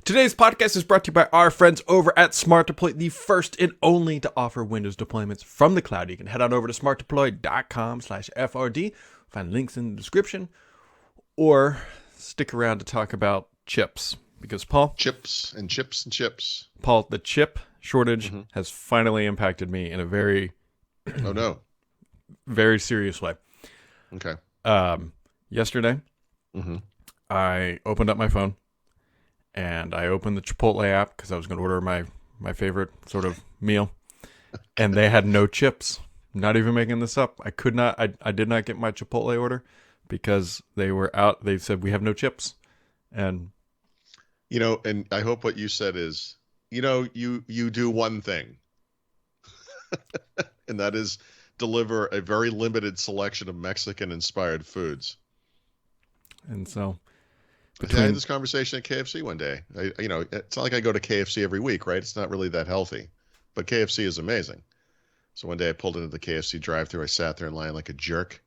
Today's podcast is brought to you by our friends over at Smart Deploy, the first and only to offer Windows deployments from the cloud. You can head on over to smartdeploy.com/FRD, find links in the description, or stick around to talk about chips. Because Paul... Chips. Paul, the chip shortage has finally impacted me in a very... oh, no. very serious way. Okay. Yesterday, I opened up my phone, and I opened the Chipotle app because I was going to order my favorite sort of meal, and they had no chips. Not even making this up. I could not. I did not get my Chipotle order because they were out. They said we have no chips, and and I hope what you said is, you do one thing, and that is deliver a very limited selection of Mexican-inspired foods. And so, I had this conversation at KFC one day. It's not like I go to KFC every week, right? It's not really that healthy, but KFC is amazing. So one day I pulled into the KFC drive-thru. I sat there in line like a jerk,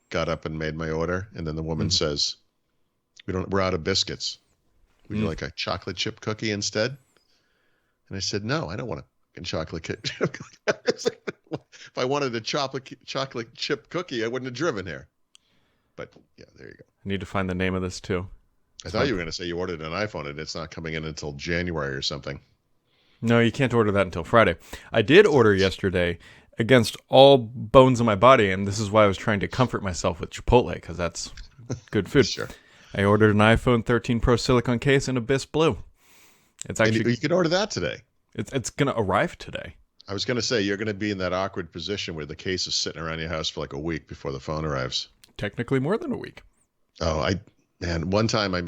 got up and made my order, and then the woman says, "We're out of biscuits. Would you like a chocolate chip cookie instead?" And I said, "No, I don't want a chocolate chip cookie." If I wanted a chocolate chip cookie, I wouldn't have driven here. But yeah, there you go. I need to find the name of this too. I thought you were going to say you ordered an iPhone and it's not coming in until January or something. No, you can't order that until Friday. I did order yesterday against all bones in my body, and this is why I was trying to comfort myself with Chipotle, because that's good food. Sure. I ordered an iPhone 13 Pro silicone case in Abyss Blue. It's actually you could order that today. It's going to arrive today. I was going to say, you're going to be in that awkward position where the case is sitting around your house for like a week before the phone arrives. Technically more than a week. Oh, one time I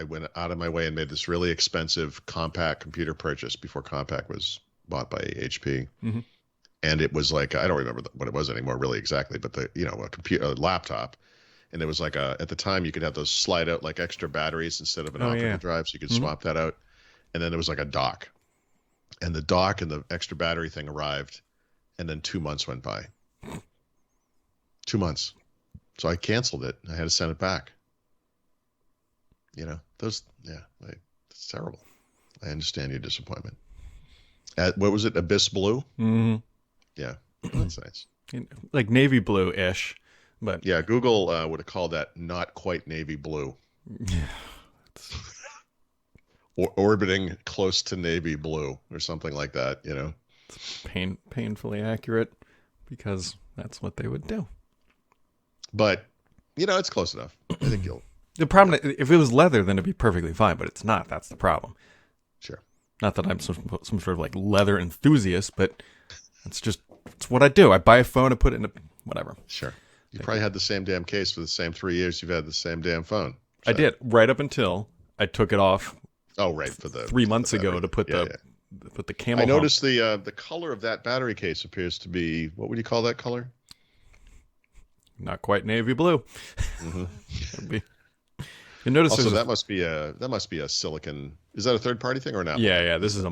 went out of my way and made this really expensive compact computer purchase before Compact was bought by HP. And it was like, I don't remember what it was anymore really exactly, but a laptop. And it was like at the time you could have those slide out like extra batteries instead of an optical drive, so you could swap that out. And then there was like a dock. And the dock and the extra battery thing arrived, and then 2 months went by. 2 months. So I canceled it. I had to send it back. It's terrible. I understand your disappointment. What was it? Abyss Blue? Mm-hmm. Yeah, that's nice. Like navy blue-ish. But yeah, Google would have called that not quite navy blue. Yeah. Orbiting close to navy blue or something like that, It's painfully accurate because that's what they would do. But, it's close enough. I think you'll... The problem, if it was leather, then it'd be perfectly fine, but it's not. That's the problem. Sure. Not that I'm some sort of like leather enthusiast, but it's what I do. I buy a phone and put it in whatever. Sure. You probably had the same damn case for the same 3 years you've had the same damn phone. So. I did, right up until I took it off. Oh, right, for the 3 months ago to put the camel. I noticed the color of that battery case appears to be, what would you call that color? Not quite navy blue. You notice also that must be a silicon. Is that a third party thing or not? Yeah. This is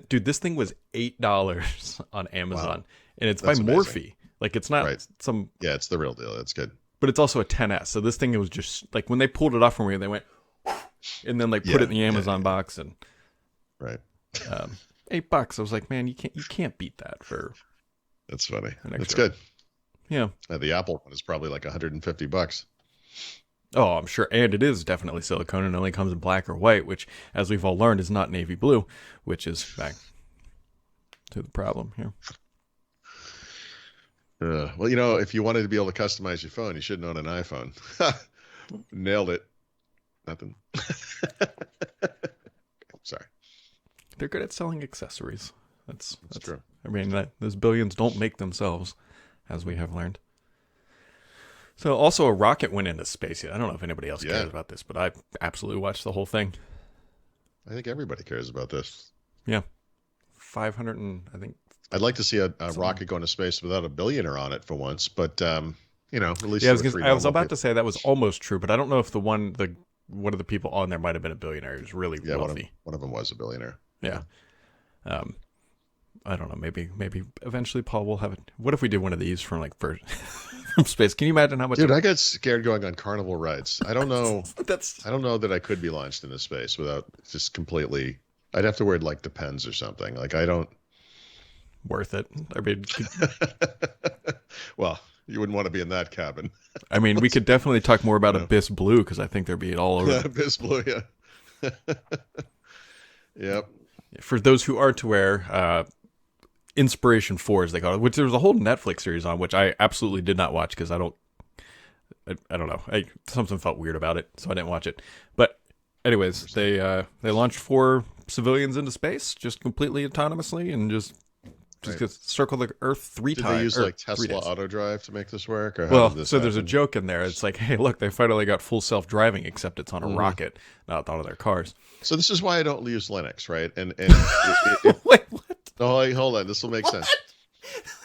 dude. This thing was $8 on Amazon, and it's That's by amazing. Morphe. Like it's not some. Yeah, it's the real deal. That's good. But it's also a 10S. So this thing was just like when they pulled it off from me, they went. And then put it in the Amazon box and right, $8. I was like, man, you can't beat that for. That's funny. That's good. Yeah. The Apple one is probably like $150. Oh, I'm sure, and it is definitely silicone and only comes in black or white, which, as we've all learned, is not navy blue, which is back to the problem here. Well, if you wanted to be able to customize your phone, you shouldn't own an iPhone. Nailed it. Nothing. Sorry. They're good at selling accessories. That's true. I mean, those billions don't make themselves, as we have learned. So, also a rocket went into space. I don't know if anybody else cares about this, but I absolutely watched the whole thing. I think everybody cares about this. Yeah. 500 and I think. I'd like to see a rocket go into space without a billionaire on it for once, but at least yeah, I was about to say that was almost true, but I don't know if one of the people on there might have been a billionaire. He was really wealthy. One of them was a billionaire. Yeah. I don't know. Maybe eventually Paul will have it. What if we did one of these from for space. Can you imagine how much? Dude, I got scared going on carnival rides. I don't know. That's I don't know that I could be launched into space without just completely. I'd have to wear like Depends or something. Like I don't. worth it. I mean, Well, you wouldn't want to be in that cabin. I mean, we could definitely talk more about Abyss Blue because I think they'd be all over. Abyss Blue, yeah. Yep. For those who aren't aware, Inspiration 4, as they call it, which there was a whole Netflix series on, which I absolutely did not watch because I don't know. Something felt weird about it, so I didn't watch it. But anyways, they launched 4 civilians into space just completely autonomously and just circle the Earth 3 times. Did they use like Tesla Autodrive to make this work? Or well, so there's a joke in there. It's like, hey, look, they finally got full self-driving, except it's on a rocket, not on their cars. So this is why I don't use Linux, right? And Wait, what? No, hold on. This will make sense.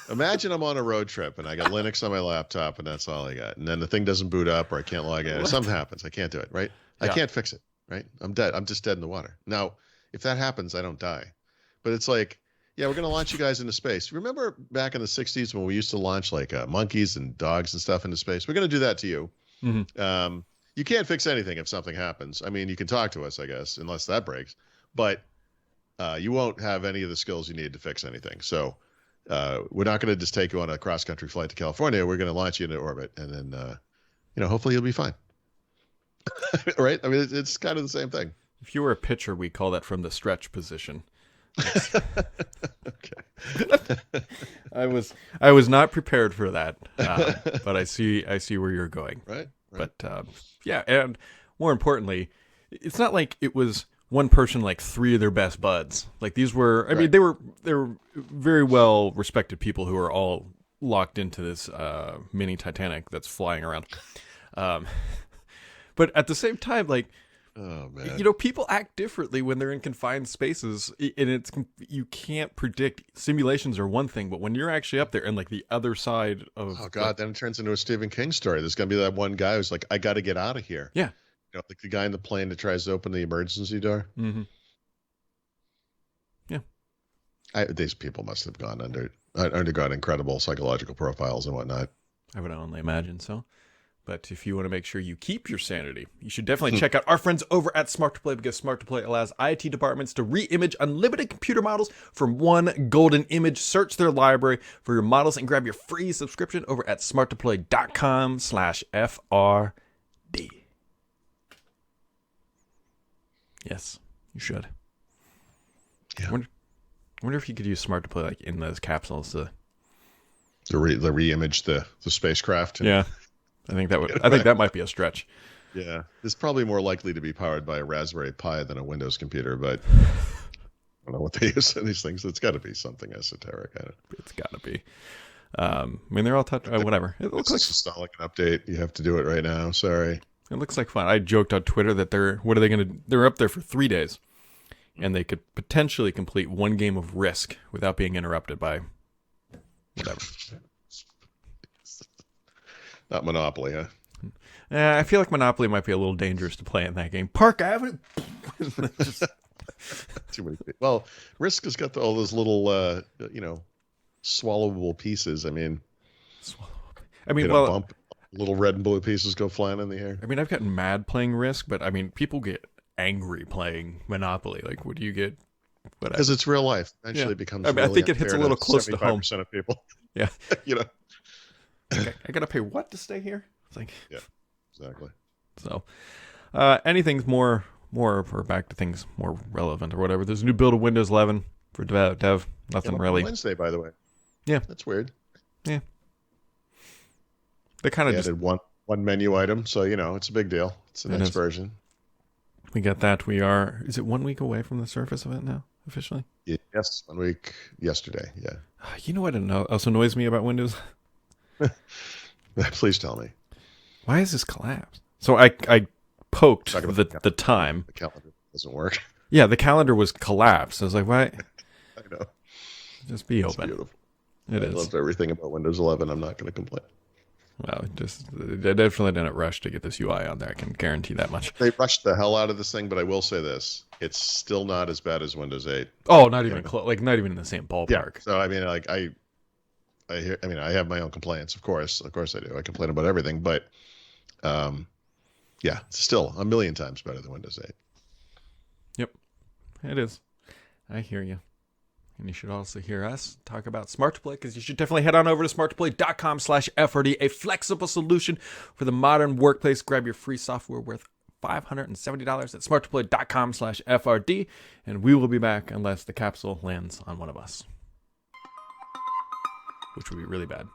Imagine I'm on a road trip and I got Linux on my laptop and that's all I got. And then the thing doesn't boot up or I can't log in. Or something happens. I can't do it, right? Yeah. I can't fix it, right? I'm dead. I'm just dead in the water. Now, if that happens, I don't die. But it's like, yeah, we're going to launch you guys into space. Remember back in the 60s when we used to launch like monkeys and dogs and stuff into space? We're going to do that to you. Mm-hmm. You can't fix anything if something happens. I mean, you can talk to us, I guess, unless that breaks. But you won't have any of the skills you need to fix anything. So we're not going to just take you on a cross-country flight to California. We're going to launch you into orbit, and then, hopefully you'll be fine. Right? I mean, it's kind of the same thing. If you were a pitcher, we call that from the stretch position. Okay. I was not prepared for that, but I see where you're going. Right. But yeah, and more importantly, it's not like it was one person like 3 of their best buds. Like these were, I mean, they were very well respected people who are all locked into this mini Titanic that's flying around. But at the same time, like. Oh man! People act differently when they're in confined spaces, and you can't predict. Simulations are one thing, but when you're actually up there and like the other side of then it turns into a Stephen King story. There's gonna be that one guy who's like, "I got to get out of here." Yeah, like the guy in the plane that tries to open the emergency door. Mm-hmm. Yeah, these people must have undergone incredible psychological profiles and whatnot. I would only imagine so. But if you want to make sure you keep your sanity, you should definitely check out our friends over at Smart 2 Play, because Smart 2 Play allows IT departments to re-image unlimited computer models from one golden image. Search their library for your models and grab your free subscription over at smarttoplay.com/FRD. Yes, you should. Yeah. I wonder if you could use Smart 2 Play like in those capsules to re-image the spacecraft. Yeah. I think that might be a stretch. Yeah, it's probably more likely to be powered by a Raspberry Pi than a Windows computer, but I don't know what they use in these things. It's got to be something esoteric. It's got to be. I mean, they're all whatever. It looks like it's not like an update. You have to do it right now. Sorry. It looks like fun. I joked on Twitter that they're up there for 3 days, and they could potentially complete one game of Risk without being interrupted by whatever. Not Monopoly, huh? I feel like Monopoly might be a little dangerous to play in that game. Park Avenue. Too many. Well, Risk has got all those little, swallowable pieces. I mean, bump, little red and blue pieces go flying in the air. I mean, I've gotten mad playing Risk, but I mean, people get angry playing Monopoly. Like, what do you get? Because it's real life. Eventually, it becomes. I think it hits a little close to home. 75% of people. Yeah. I gotta pay what to stay here? It's like, yeah, exactly. So, anything's more or back to things more relevant or whatever. There's a new build of Windows 11 for dev. Nothing really. Wednesday, by the way. Yeah, that's weird. Yeah, they kind of added one menu item, so it's a big deal. It's the next version. We got that. Is it 1 week away from the Surface event now officially? Yes, 1 week yesterday. Yeah. You know what also annoys me about Windows? Please tell me. Why is this collapsed? So I poked the time. The calendar doesn't work. Yeah, the calendar was collapsed. I was like, why? I know. Just be open. It's beautiful. I loved everything about Windows 11. I'm not going to complain. Well, they definitely didn't rush to get this UI on there. I can guarantee that much. They rushed the hell out of this thing, but I will say this: it's still not as bad as Windows 8. Oh, not even close. Like not even in the same ballpark. Yeah. So I mean, I mean, I have my own complaints, of course I do. I complain about everything, but yeah, it's still a million times better than Windows 8. Yep, it is. I hear you. And you should also hear us talk about Smart to Play, because you should definitely head on over to smarttoplay.com/FRD, a flexible solution for the modern workplace. Grab your free software worth $570 at smarttoplay.com/FRD, and we will be back unless the capsule lands on one of us, which would be really bad.